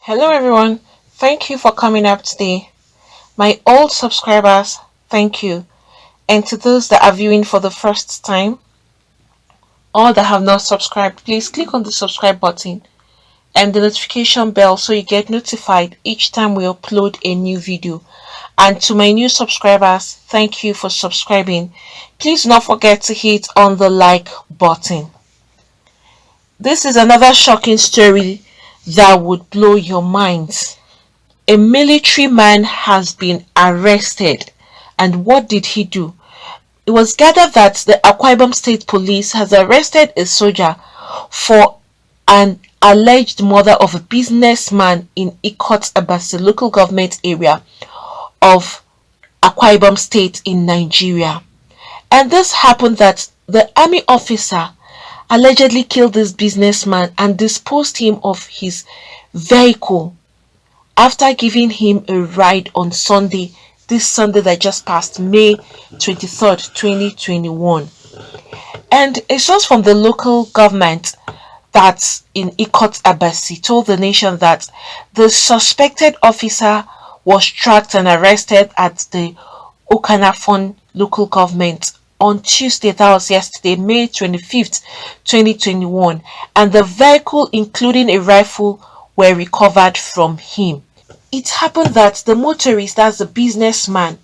Hello everyone, thank you for coming up today. My old subscribers, thank you. And to those that are viewing for the first time or that have not subscribed, please click on the subscribe button and the notification bell so you get notified each time we upload a new video. And to my new subscribers, thank you for subscribing. Please do not forget to hit on the like button. This is another shocking story that would blow your minds. A military man has been arrested. And what did he do? It was gathered that the Akwa Ibom State Police has arrested a soldier for an alleged murder of a businessman in Ikot Abasi local government area of Akwa Ibom State in Nigeria. And this happened that the army officer allegedly killed this businessman and disposed him of his vehicle after giving him a ride on Sunday, this Sunday that just passed, May 23rd, 2021. And a source from the local government that's in Ikot Abasi told the nation that the suspected officer was tracked and arrested at the Okanafon local government on Tuesday, that was yesterday, May 25th, 2021, and the vehicle, including a rifle, were recovered from him. It happened that the motorist, that's the businessman,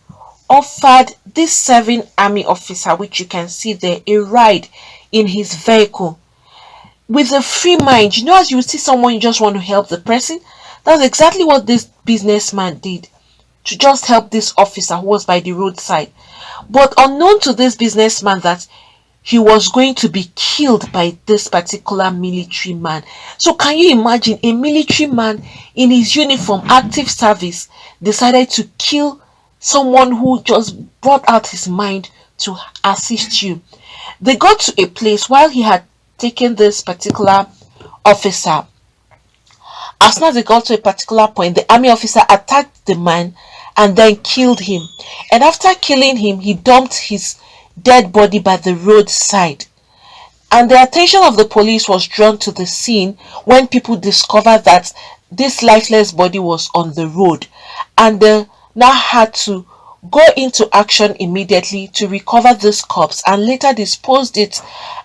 offered this serving army officer, which you can see there, a ride in his vehicle with a free mind. You know, as you see someone, you just want to help the person. That's exactly what this businessman did, to just help this officer who was by the roadside. But unknown to this businessman that he was going to be killed by this particular military man. So can you imagine a military man in his uniform, active service, decided to kill someone who just brought out his mind to assist you? They got to a place while he had taken this particular officer. As soon as they got to a particular point, the army officer attacked the man and then killed him. And after killing him, he dumped his dead body by the roadside. And the attention of the police was drawn to the scene when people discovered that this lifeless body was on the road, and they now had to go into action immediately to recover this corpse and later disposed it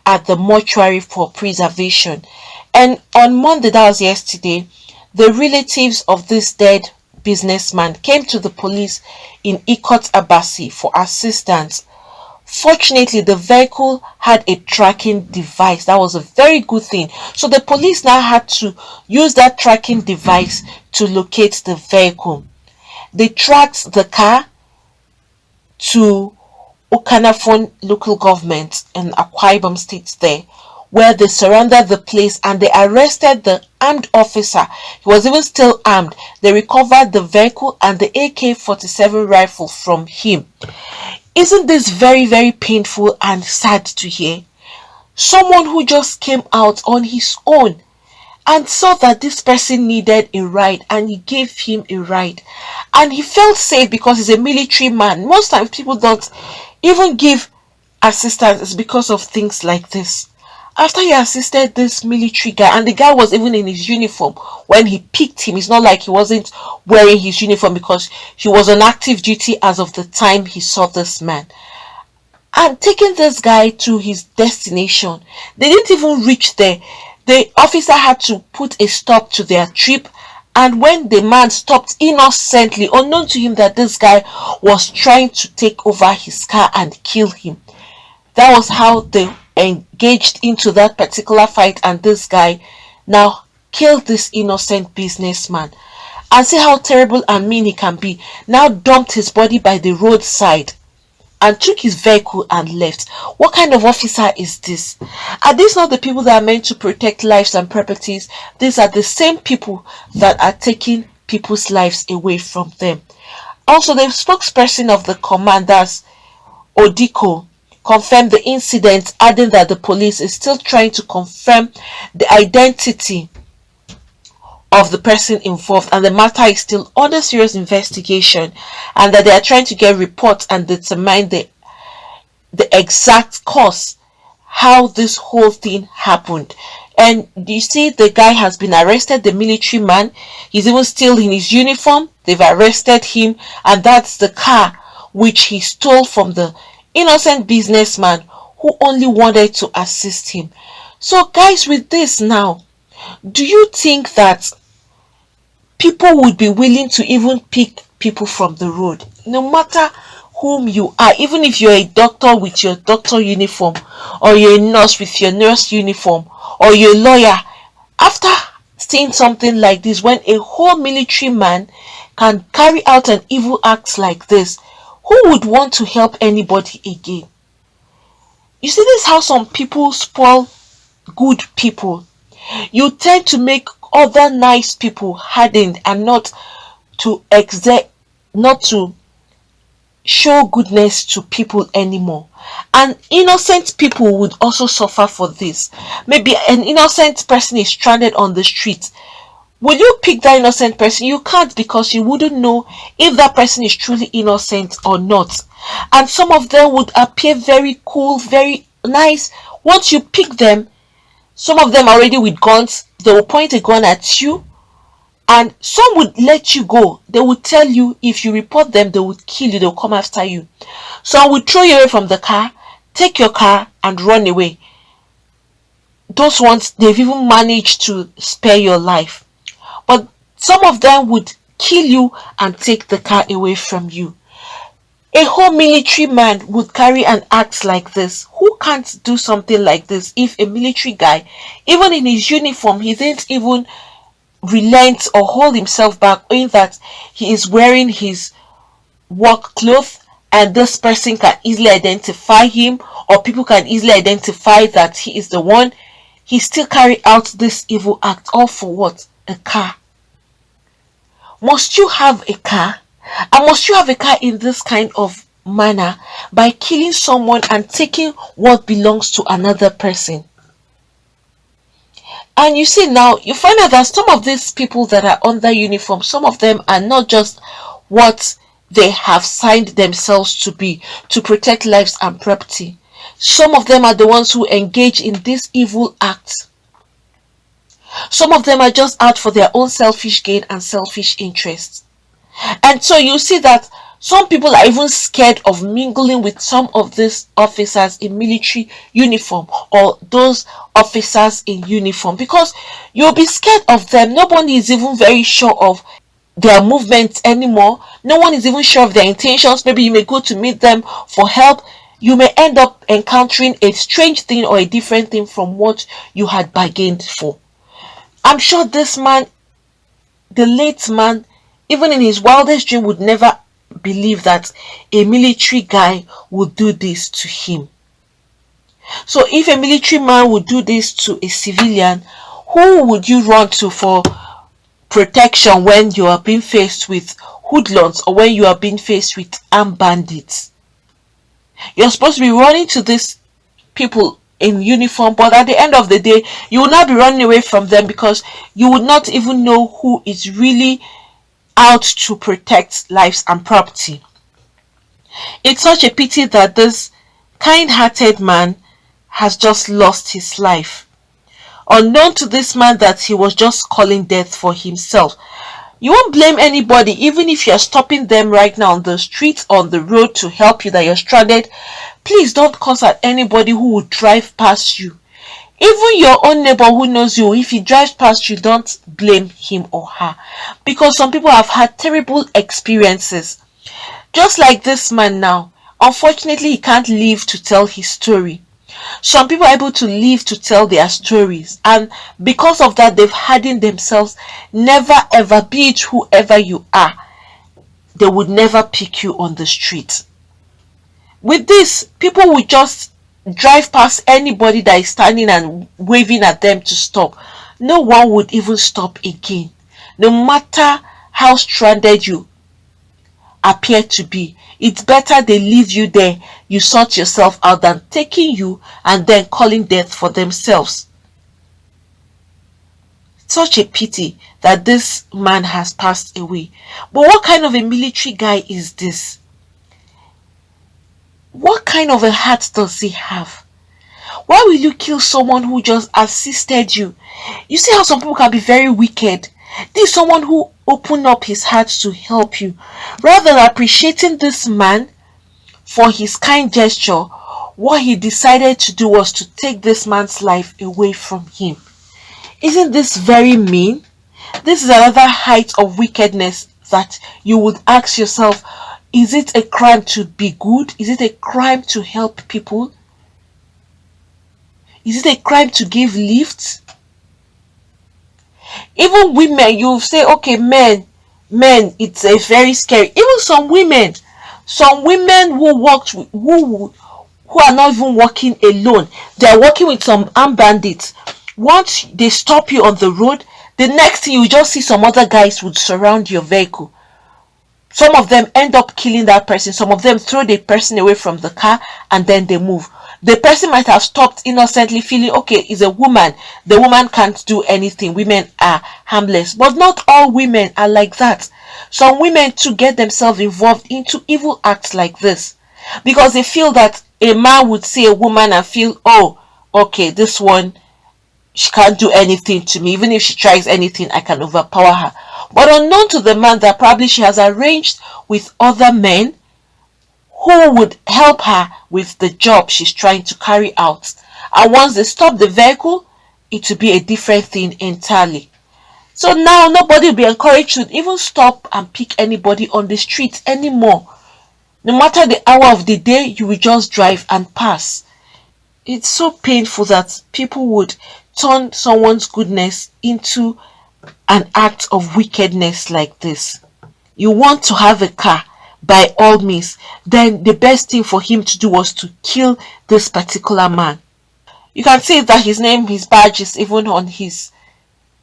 at the mortuary for preservation. And on Monday, that was yesterday, the relatives of this dead businessman came to the police in Ikot Abasi for assistance. Fortunately, the vehicle had a tracking device. That was a very good thing. So the police now had to use that tracking device to locate the vehicle. They tracked the car to Okanafon local government in Akwa Ibom State there, where they surrounded the place and they arrested the armed officer. He was even still armed. They recovered the vehicle and the AK-47 rifle from him. Isn't this very, very painful and sad to hear? Someone who just came out on his own and saw that this person needed a ride and he gave him a ride. And he felt safe because he's a military man. Most times people don't even give assistance because of things like this. After he assisted this military guy, and the guy was even in his uniform when he picked him. It's not like he wasn't wearing his uniform because he was on active duty as of the time he saw this man. And taking this guy to his destination, they didn't even reach there. The officer had to put a stop to their trip, and when the man stopped innocently, unknown to him that this guy was trying to take over his car and kill him, that was how they engaged into that particular fight, and this guy now killed this innocent businessman. And see how terrible and mean he can be. Now dumped his body by the roadside and took his vehicle and left. What kind of officer is this? Are these not the people that are meant to protect lives and properties? These are the same people that are taking people's lives away from them. Also, the spokesperson of the commanders, Odiko, confirmed the incident, adding that the police is still trying to confirm the identity of the person involved and the matter is still under serious investigation, and that they are trying to get reports and determine the exact cause, how this whole thing happened. And you see, the guy has been arrested, the military man. He's even still in his uniform. They've arrested him, and that's the car which he stole from the innocent businessman who only wanted to assist him. So, guys, with this now, do you think that people would be willing to even pick people from the road, no matter whom you are, even if you're a doctor with your doctor uniform, or you're a nurse with your nurse uniform, or you're a lawyer? After seeing something like this, when a whole military man can carry out an evil act like this, who would want to help anybody again? You see, this is how some people spoil good people. You tend to make other nice people hardened and to exert not to show goodness to people anymore. And innocent people would also suffer for this. Maybe an innocent person is stranded on the street. Will you pick that innocent person? You can't, because you wouldn't know if that person is truly innocent or not. And some of them would appear very cool, very nice. Once you pick them, some of them already with guns, they will point a gun at you, and some would let you go. They would tell you if you report them, they would kill you, they'll come after you. So I would throw you away from the car, take your car and run away. Those ones, they've even managed to spare your life. But some of them would kill you and take the car away from you. A whole military man would carry an axe like this. Who can't do something like this? If a military guy, even in his uniform, he didn't even relent or hold himself back, knowing that he is wearing his work clothes and this person can easily identify him, or people can easily identify that he is the one, he still carry out this evil act. All for what? A car. Must you have a car? And must you have a car in this kind of manner, by killing someone and taking what belongs to another person? And you see, now you find out that some of these people that are under uniform, some of them are not just what they have signed themselves to be, to protect lives and property. Some of them are the ones who engage in this evil act. Some of them are just out for their own selfish gain and selfish interests. And so you see that some people are even scared of mingling with some of these officers in military uniform, or those officers in uniform, because you'll be scared of them. Nobody is even very sure of their movements anymore. No one is even sure of their intentions. Maybe you may go to meet them for help. You may end up encountering a strange thing or a different thing from what you had bargained for. I'm sure this man, the late man, even in his wildest dream, would never believe that a military guy would do this to him. So if a military man would do this to a civilian, who would you run to for protection when you are being faced with hoodlums, or when you are being faced with armed bandits? You're supposed to be running to these people in uniform, but at the end of the day, you will not be running away from them, because you would not even know who is really out to protect lives and property. It's such a pity that this kind-hearted man has just lost his life. Unknown to this man that he was just calling death for himself. You won't blame anybody, even if you're stopping them right now on the street, on the road, to help you, that you're stranded. Please don't curse at anybody who would drive past you. Even your own neighbor who knows you, if he drives past you, don't blame him or her, because some people have had terrible experiences. Just like this man now, unfortunately he can't live to tell his story. Some people are able to live to tell their stories, and because of that, they've hardened themselves. Never ever, be it whoever you are, they would never pick you on the street. With this, people will just drive past anybody that is standing and waving at them to stop. No one would even stop again, no matter how stranded you appear to be. It's better they leave you there, you sort yourself out, than taking you and then calling death for themselves. Such a pity that this man has passed away. But what kind of a military guy is this? What kind of a heart does he have? Why will you kill someone who just assisted you? You see how some people can be very wicked. This is someone who opened up his heart to help you. Rather than appreciating this man for his kind gesture, what he decided to do was to take this man's life away from him. Isn't this very mean? This is another height of wickedness that you would ask yourself, is it a crime to be good? Is it a crime to help people? Is it a crime to give lifts? Even women, you say, okay, it's a very scary. Even some women who are not even walking alone, they are walking with some armed bandits. Once they stop you on the road, the next thing you just see some other guys would surround your vehicle. Some of them end up killing that person. Some of them throw the person away from the car and then they move. The person might have stopped innocently, feeling, okay, it's a woman. The woman can't do anything. Women are harmless. But not all women are like that. Some women too get themselves involved into evil acts like this, because they feel that a man would see a woman and feel, oh, okay, this one, she can't do anything to me. Even if she tries anything, I can overpower her. But unknown to the man that probably she has arranged with other men who would help her with the job she's trying to carry out. And once they stop the vehicle, it will be a different thing entirely. So now nobody will be encouraged to even stop and pick anybody on the street anymore. No matter the hour of the day, you will just drive and pass. It's so painful that people would turn someone's goodness into an act of wickedness like this. You want to have a car, by all means, then the best thing for him to do was to kill this particular man. You can see that his badge is even on his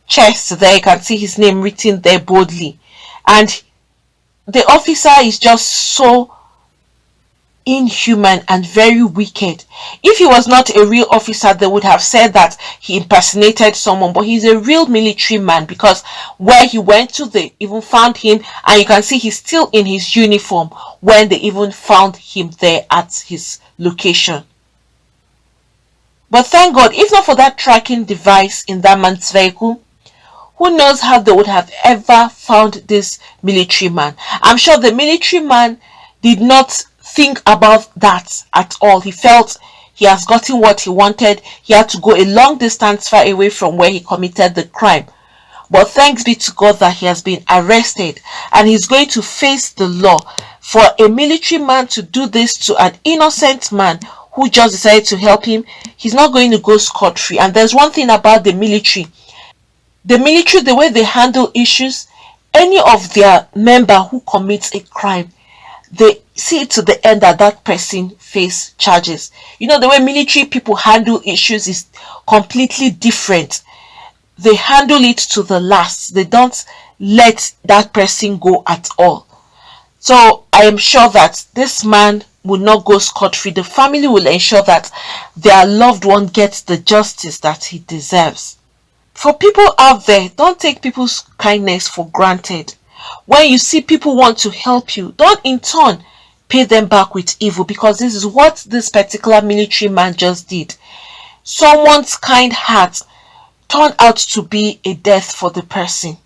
chest there. You can see his name written there boldly. And the officer is just so inhuman and very wicked. If he was not a real officer, they would have said that he impersonated someone, but he's a real military man, because where he went to, they even found him, and you can see he's still in his uniform when they even found him there at his location. But thank God, if not for that tracking device in that man's vehicle, who knows how they would have ever found this military man. I'm sure the military man did not think about that at all. He felt he has gotten what he wanted. He had to go a long distance far away from where he committed the crime. But thanks be to God that he has been arrested and he's going to face the law. For a military man to do this to an innocent man who just decided to help him, he's not going to go scot-free. And there's one thing about the military, the way they handle issues, any of their member who commits a crime, they see to the end that that person face charges. You know, the way military people handle issues is completely different. They handle it to the last. They don't let that person go at all. So I am sure that this man will not go scot-free. The family will ensure that their loved one gets the justice that he deserves. For people out there, don't take people's kindness for granted. When you see people want to help you, don't in turn pay them back with evil, because this is what this particular military man just did. Someone's kind heart turned out to be a death for the person.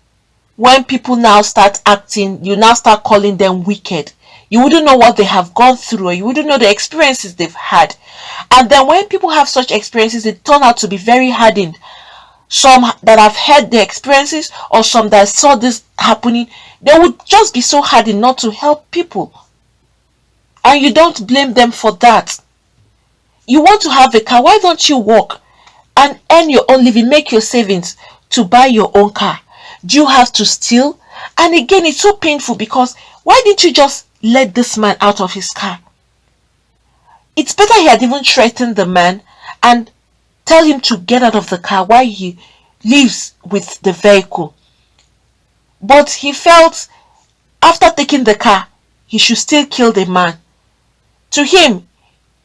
When people now start acting, you now start calling them wicked. You wouldn't know what they have gone through, or you wouldn't know the experiences they've had. And then when people have such experiences, they turn out to be very hardened. Some that have had the experiences, or some that saw this happening, they would just be so hardened not to help people. And you don't blame them for that. You want to have a car, why don't you work and earn your own living, make your savings to buy your own car? Do you have to steal? And again, it's so painful, because why didn't you just let this man out of his car? It's better he had even threatened the man and tell him to get out of the car while he leaves with the vehicle. But he felt after taking the car, he should still kill the man. To him,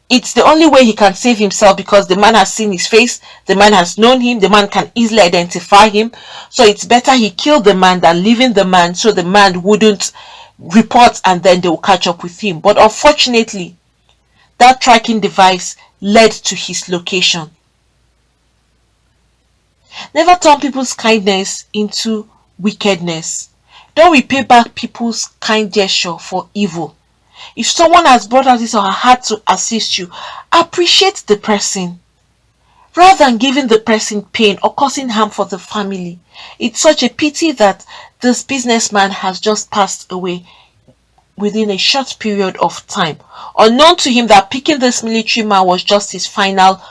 it's the only way he can save himself, because the man has seen his face, the man has known him, the man can easily identify him. So it's better he killed the man than leaving the man so the man wouldn't report and then they will catch up with him. But unfortunately, that tracking device led to his location. Never turn people's kindness into wickedness. Don't repay back people's kind gesture for evil. If someone has brought out his or her heart to assist you, appreciate the person rather than giving the person pain or causing harm for the family. It's such a pity that this businessman has just passed away within a short period of time. Unknown to him that picking this military man was just his final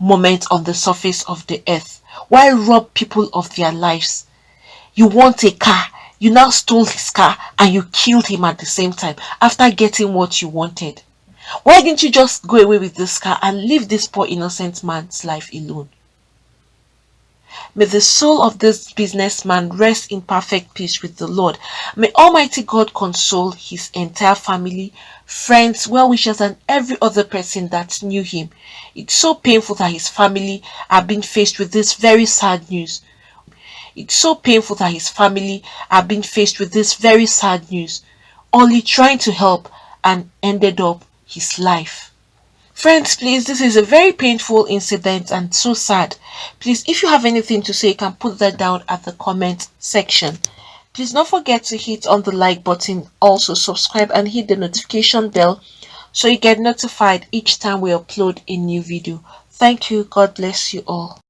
moment on the surface of the earth. Why rob people of their lives? You want a car, you now stole his car and you killed him at the same time after getting what you wanted. Why didn't you just go away with this car and leave this poor innocent man's life alone? May the soul of this businessman rest in perfect peace with the Lord. May Almighty God console his entire family, friends, well-wishers, and every other person that knew him. It's so painful that his family are being faced with this very sad news. It's so painful that his family are being faced with this very sad news, only trying to help and ended up his life. Friends, please, this is a very painful incident and so sad. Please, if you have anything to say, you can put that down at the comment section. Please don't forget to hit on the like button, also subscribe and hit the notification bell so you get notified each time we upload a new video. Thank you. God bless you all.